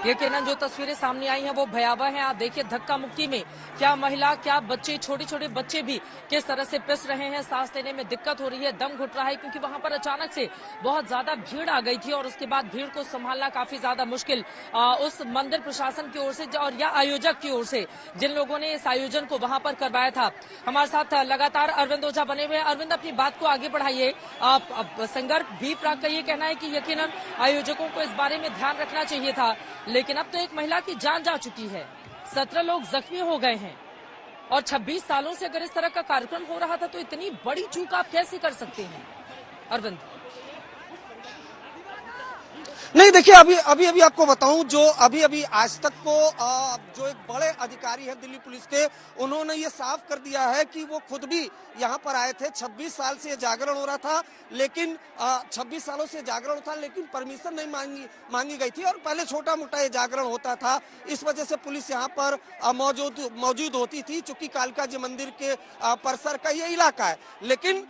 यकीनन जो तस्वीरें सामने आई हैं वो भयावह हैं। आप देखिए धक्का मुक्की में क्या महिला क्या बच्चे, छोटे छोटे बच्चे भी किस तरह से पिस रहे हैं, सांस लेने में दिक्कत हो रही है, दम घुट रहा है, क्योंकि वहां पर अचानक से बहुत ज्यादा भीड़ आ गई थी और उसके बाद भीड़ को संभालना काफी ज्यादा मुश्किल उस मंदिर प्रशासन की ओर से और या आयोजक की ओर से, जिन लोगों ने इस आयोजन को वहां पर करवाया था। हमारे साथ लगातार अरविंद ओझा बने हुए हैं। अरविंद, अपनी बात को आगे बढ़ाइए। संघर्ष भी प्राग का ये कहना है कि यकीनन आयोजकों को इस बारे में ध्यान रखना चाहिए था, लेकिन अब तो एक महिला की जान जा चुकी है, 17 लोग जख्मी हो गए हैं और 26 सालों से अगर इस तरह का कार्यक्रम हो रहा था तो इतनी बड़ी चूक आप कैसे कर सकते हैं अरविंद? नहीं, देखिए अभी आपको बताऊं, जो अभी आज तक को जो एक बड़े अधिकारी हैं दिल्ली पुलिस के, उन्होंने ये साफ कर दिया है कि वो खुद भी यहाँ पर आए थे। 26 साल से जागरण हो रहा था, लेकिन 26 सालों से जागरण था, लेकिन परमिशन नहीं मांगी गई थी और पहले छोटा मोटा ये जागरण होता था। इस वजह से पुलिस यहाँ पर मौजूद होती थी, चूंकि कालका जी मंदिर के परिसर का ये इलाका है। लेकिन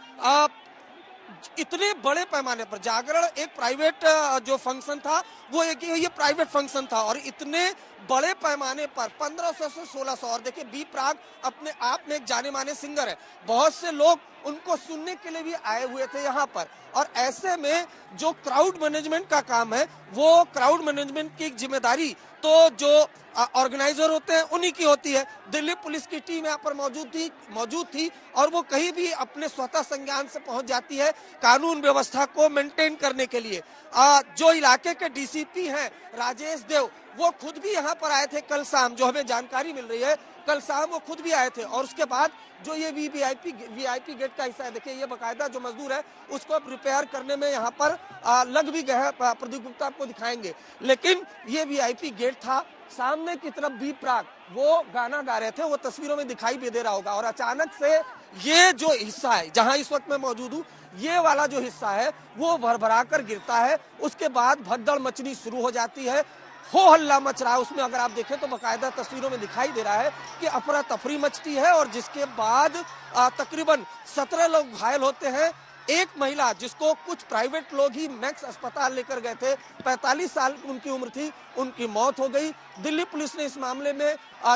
इतने बड़े पैमाने पर जागरण, एक प्राइवेट जो फंक्शन था वो ये प्राइवेट फंक्शन था, और इतने बड़े पैमाने पर 1500 से 1600, और देखिए बी प्राग अपने आप में एक जाने माने सिंगर है, बहुत से लोग उनको सुनने के लिए भी आए हुए थे यहाँ पर। और ऐसे में जो क्राउड मैनेजमेंट का काम है, वो क्राउड मैनेजमेंट की जिम्मेदारी तो जो ऑर्गेनाइजर होते हैं उन्हीं की होती है। दिल्ली पुलिस की टीम यहाँ पर मौजूद थी और वो कहीं भी अपने स्वतः संज्ञान से पहुंच जाती है कानून व्यवस्था को मेंटेन करने के लिए। जो इलाके के डीसीपी हैं राजेश देव, वो खुद भी यहाँ पर आए थे कल शाम, जो हमें जानकारी मिल रही है कल शाम वो खुद भी आए थे। और उसके बाद जो ये वीआईपी गेट का हिस्सा है, देखिए ये बकायदा जो मजदूर है उसको रिपेयर करने में यहाँ पर लग भी गए हैं। प्रदीप गुप्ता आपको दिखाएंगे, लेकिन ये वीआईपी गेट था। सामने की तरफ बी प्राग वो गाना गा रहे थे, वो तस्वीरों में दिखाई भी दे रहा होगा, और अचानक से ये जो हिस्सा है जहां इस वक्त मैं मौजूद हूँ, ये वाला जो हिस्सा है वो भरभरा कर गिरता है। उसके बाद भगदड़ मचनी शुरू हो जाती है, हो हल्ला मच रहा है। उसमें अगर आप देखें तो बाकायदा तस्वीरों में दिखाई दे रहा है कि अफरा तफरी मचती है, और जिसके बाद तकरीबन 17 लोग घायल होते हैं। एक महिला जिसको कुछ प्राइवेट लोग ही मैक्स अस्पताल लेकर गए थे, 45 साल उनकी उम्र थी, उनकी मौत हो गई। दिल्ली पुलिस ने इस मामले में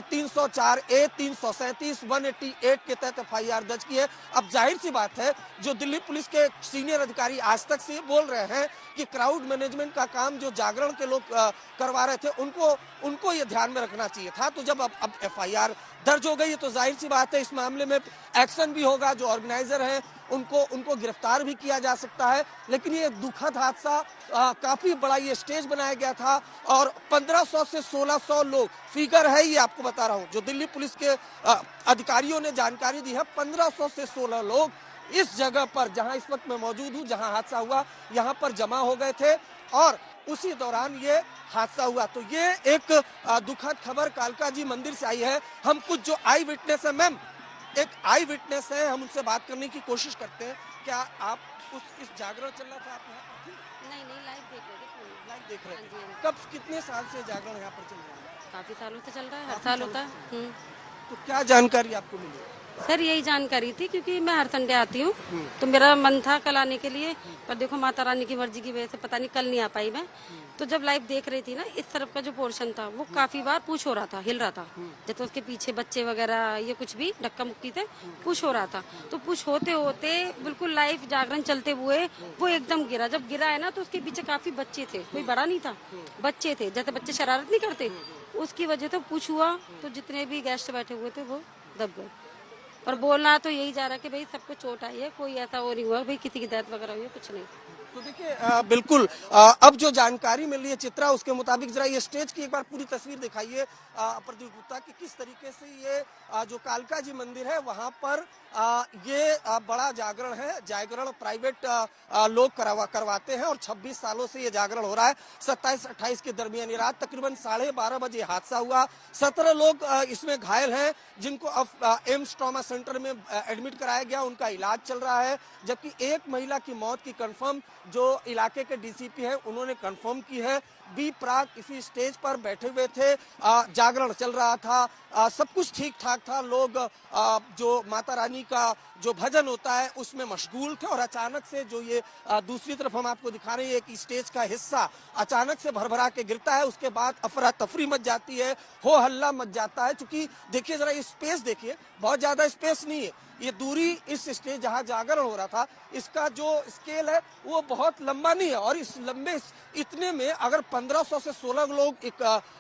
304A, 337, 188 के तहत FIR दर्ज की है। अब जाहिर सी बात है, जो दिल्ली पुलिस के सीनियर अधिकारी आज तक से बोल रहे हैं कि क्राउड मैनेजमेंट का काम जो जागरण के लोग करवा रहे थे, उनको ये ध्यान में रखना चाहिए था। तो जब अब FIR दर्ज हो गई है तो जाहिर सी बात है इस मामले में एक्शन भी होगा। जो ऑर्गेनाइजर हैं उनको गिरफ्तार भी किया जा सकता है। लेकिन ये दुखद हादसा, काफी बड़ा ये स्टेज बनाया गया था, और 1500 से 1600 लोग फिगर है, ये आपको बता रहा हूँ, जो दिल्ली पुलिस के अधिकारियों ने जानकारी दी है। 1500 से 16 लोग इस जगह पर जहां इस वक्त मैं मौजूद हूँ, जहां हादसा हुआ, यहाँ पर जमा हो गए थे, और उसी दौरान ये हादसा हुआ। तो ये एक दुखद खबर कालका जी मंदिर से आई है। हम कुछ जो आई विटनेस है, मैम एक आई विटनेस है, हम उनसे बात करने की कोशिश करते हैं। क्या आप इस जागरण चल रहा था, आप यहाँ पर थी? नहीं, लाइव देख रहे हैं। कब, कितने साल से जागरण यहाँ पर चल रहा है? काफी सालों से चल रहा है, हर साल होता है। तो क्या जानकारी आपको मिली? सर यही जानकारी थी, क्योंकि मैं हर संडे आती हूँ, तो मेरा मन था कल आने के लिए, पर देखो माता रानी की मर्जी की वजह से पता नहीं कल नहीं आ पाई मैं। तो जब लाइव देख रही थी ना, इस तरफ का जो पोर्शन था वो काफी बार पुश हो रहा था, हिल रहा था, जैसे उसके पीछे बच्चे वगैरह ये कुछ भी धक्का मुक्की थे, पुश हो रहा था। तो पुश होते होते बिल्कुल लाइव जागरण चलते हुए वो एकदम गिरा। जब गिरा है ना, तो उसके पीछे काफी बच्चे थे, कोई बड़ा नहीं था, बच्चे थे, जैसे बच्चे शरारत नहीं करते, उसकी वजह से पुश हुआ। तो जितने भी गेस्ट बैठे हुए थे वो दब गए। और बोलना तो यही जा रहा है कि भाई सबको चोट आई है, कोई ऐसा वो नहीं हुआ भाई किसी की डेथ वगैरह हुई है, कुछ नहीं। तो देखिए बिल्कुल अब जो जानकारी मिल रही है चित्रा, उसके मुताबिक जरा ये स्टेज की एक बार पूरी तस्वीर दिखाइए प्रदीप गुप्ता की, किस तरीके से ये जो कालका जी मंदिर है वहां पर ये बड़ा जागरण है। जागरण प्राइवेट लोग करवाते हैं, और 26 सालों से ये जागरण हो रहा है। 27-28 के दरमियानी रात तकरीबन 12:30 बजे हादसा हुआ। 17 लोग इसमें घायल हैं, जिनको अब एम्स ट्रॉमा सेंटर में एडमिट कराया गया, उनका इलाज चल रहा है। जबकि एक महिला की मौत की कंफर्म जो इलाके के डीसीपी हैं उन्होंने कंफर्म की है। बी प्राक इसी स्टेज पर बैठे हुए थे। जागरण चल रहा था, सब कुछ ठीक ठाक था। लोग जो माता रानी का जो भजन होता है उसमें मशगूल थे और अचानक से जो ये दूसरी तरफ हम आपको दिखा रहे हैं एक स्टेज का हिस्सा अचानक से भरभरा के गिरता है। उसके बाद अफरा तफरी मच जाती है, हो हल्ला मच जाता है। क्योंकि देखिए जरा ये स्पेस देखिए, बहुत ज्यादा स्पेस नहीं है। ये दूरी इस स्टेज जहां जागरण हो रहा था इसका जो स्केल है वो बहुत लंबा नहीं है और इस लंबे इतने में अगर 1500 से 16 लोग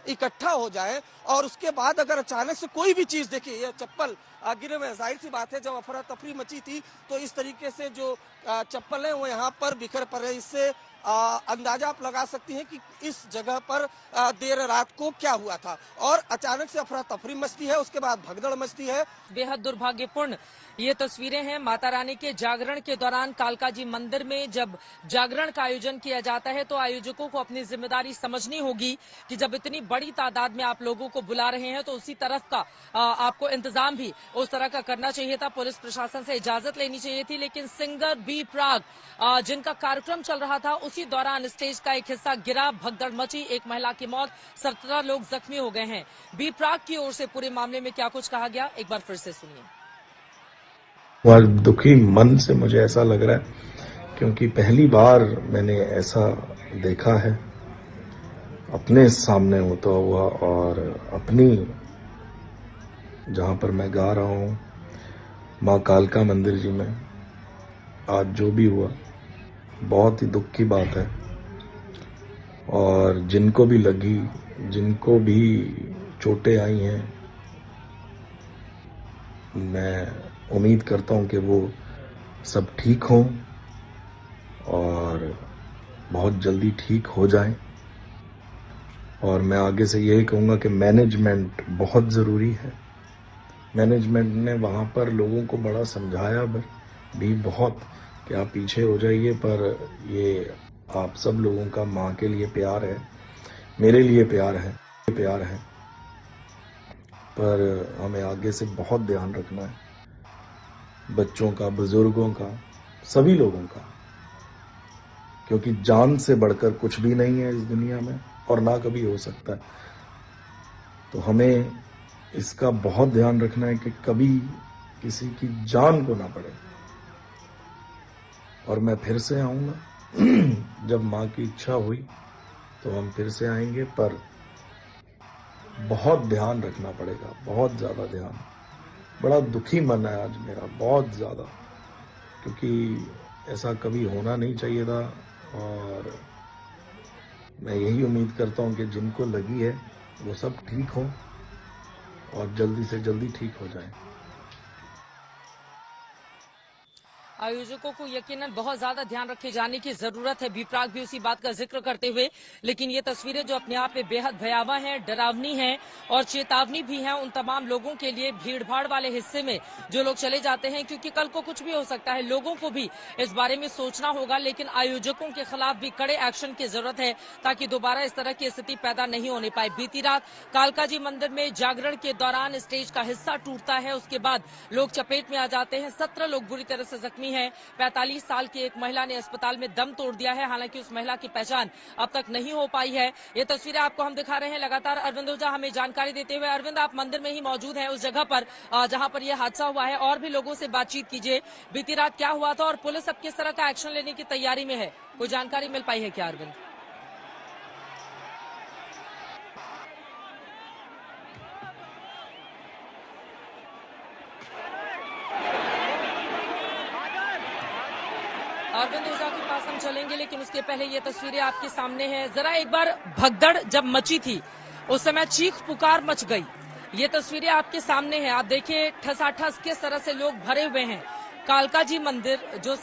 इकट्ठा हो जाएं और उसके बाद अगर अचानक से कोई भी चीज, देखिए ये चप्पल गिरे हुए, जाहिर सी बात है जब अफरा तफरी मची थी तो इस तरीके से जो चप्पल है वो यहाँ पर बिखर पड़े। इससे अंदाजा आप लगा सकती हैं कि इस जगह पर देर रात को क्या हुआ था और अचानक से अफरा तफरी मचती है, उसके बाद भगदड़ मचती है। बेहद दुर्भाग्यपूर्ण ये तस्वीरें हैं माता रानी के जागरण के दौरान। कालका जी मंदिर में जब जागरण का आयोजन किया जाता है तो आयोजकों को अपनी जिम्मेदारी समझनी होगी कि जब इतनी बड़ी तादाद में आप लोगों को बुला रहे हैं तो उसी तरफ का आपको इंतजाम भी उस तरह का करना चाहिए था। पुलिस प्रशासन से इजाजत लेनी चाहिए थी। लेकिन सिंगर बी प्राक जिनका कार्यक्रम चल रहा था उसी दौरान स्टेज का एक हिस्सा गिरा, भगदड़ मची, एक महिला की मौत, 17 लोग जख्मी हो गए हैं। बी प्राक की ओर से पूरे मामले में क्या कुछ कहा गया, एक बार फिर से सुनिए। वह दुखी मन से मुझे ऐसा लग रहा है क्योंकि पहली बार मैंने ऐसा देखा है अपने सामने होता हुआ और अपनी जहां पर मैं गा रहा हूं मां कालका मंदिर जी में आज जो भी हुआ बहुत ही दुख की बात है। और जिनको भी लगी, जिनको भी चोटें आई हैं, मैं उम्मीद करता हूं कि वो सब ठीक हों और बहुत जल्दी ठीक हो जाएं। और मैं आगे से यही कहूंगा कि मैनेजमेंट बहुत ज़रूरी है। मैनेजमेंट ने वहाँ पर लोगों को बड़ा समझाया भी बहुत कि आप पीछे हो जाइए, पर ये आप सब लोगों का माँ के लिए प्यार है, मेरे लिए प्यार है, पर हमें आगे से बहुत ध्यान रखना है, बच्चों का, बुजुर्गों का, सभी लोगों का, क्योंकि जान से बढ़कर कुछ भी नहीं है इस दुनिया में और ना कभी हो सकता है। तो हमें इसका बहुत ध्यान रखना है कि कभी किसी की जान को ना पड़े। और मैं फिर से आऊंगा जब माँ की इच्छा हुई तो हम फिर से आएंगे, पर बहुत ध्यान रखना पड़ेगा, बहुत ज्यादा ध्यान। बड़ा दुखी मन है आज मेरा, बहुत ज्यादा, क्योंकि ऐसा कभी होना नहीं चाहिए था। और मैं यही उम्मीद करता हूं कि जिनको लगी है वो सब ठीक हो और जल्दी से जल्दी ठीक हो जाए। आयोजकों को यकीनन बहुत ज्यादा ध्यान रखे जाने की जरूरत है। बी प्राक भी उसी बात का जिक्र करते हुए, लेकिन ये तस्वीरें जो अपने आप में बेहद भयावह हैं, डरावनी हैं और चेतावनी भी है उन तमाम लोगों के लिए भीड़ भाड़ वाले हिस्से में जो लोग चले जाते हैं, क्योंकि कल को कुछ भी हो सकता है। लोगों को भी इस बारे में सोचना होगा, लेकिन आयोजकों के खिलाफ भी कड़े एक्शन की जरूरत है ताकि दोबारा इस तरह की स्थिति पैदा नहीं होने पाए। बीती रात कालका जी मंदिर में जागरण के दौरान स्टेज का हिस्सा टूटता है, उसके बाद लोग चपेट में आ जाते हैं। 17 लोग बुरी तरह से जख्मी है। 45 साल की एक महिला ने अस्पताल में दम तोड़ दिया है, हालांकि उस महिला की पहचान अब तक नहीं हो पाई है। ये तस्वीरें आपको हम दिखा रहे हैं लगातार। अरविंद ओझा हमें जानकारी देते हुए। अरविंद, आप मंदिर में ही मौजूद हैं उस जगह पर जहां पर यह हादसा हुआ है, और भी लोगों से बातचीत कीजिए। बीती रात क्या हुआ था और पुलिस अब किस तरह का एक्शन लेने की तैयारी में है, कोई जानकारी मिल पाई है क्या अरविंद? अरविंद ओझा के पास हम चलेंगे, लेकिन उसके पहले ये तस्वीरें आपके सामने हैं। जरा एक बार भगदड़ जब मची थी उस समय चीख पुकार मच गई। ये तस्वीरें आपके सामने हैं, आप देखिए ठसाठस किस तरह से लोग भरे हुए हैं। कालका जी मंदिर जो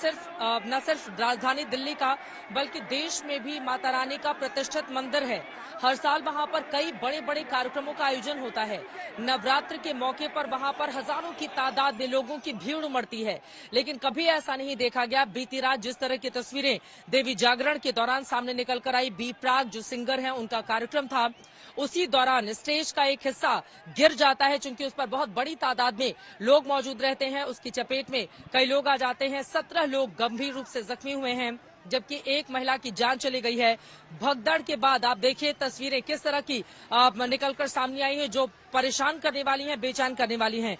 न सिर्फ राजधानी दिल्ली का बल्कि देश में भी माता रानी का प्रतिष्ठित मंदिर है। हर साल वहां पर कई बड़े बड़े कार्यक्रमों का आयोजन होता है। नवरात्र के मौके पर वहां पर हजारों की तादाद में लोगों की भीड़ उमड़ती है, लेकिन कभी ऐसा नहीं देखा गया। बीती रात जिस तरह की तस्वीरें देवी जागरण के दौरान सामने निकल कर आई, बी प्राक जो सिंगर हैं उनका कार्यक्रम था, उसी दौरान स्टेज का एक हिस्सा गिर जाता है। चूंकि उस पर बहुत बड़ी तादाद में लोग मौजूद रहते हैं, उसकी चपेट में कई लोग आ जाते हैं। 17 लोग गंभीर रूप से जख्मी हुए हैं। जबकि एक महिला की जान चली गई है। भगदड़ के बाद आप देखिए तस्वीरें किस तरह की निकलकर सामने आई है, जो परेशान करने वाली हैं, बेचैन करने वाली हैं।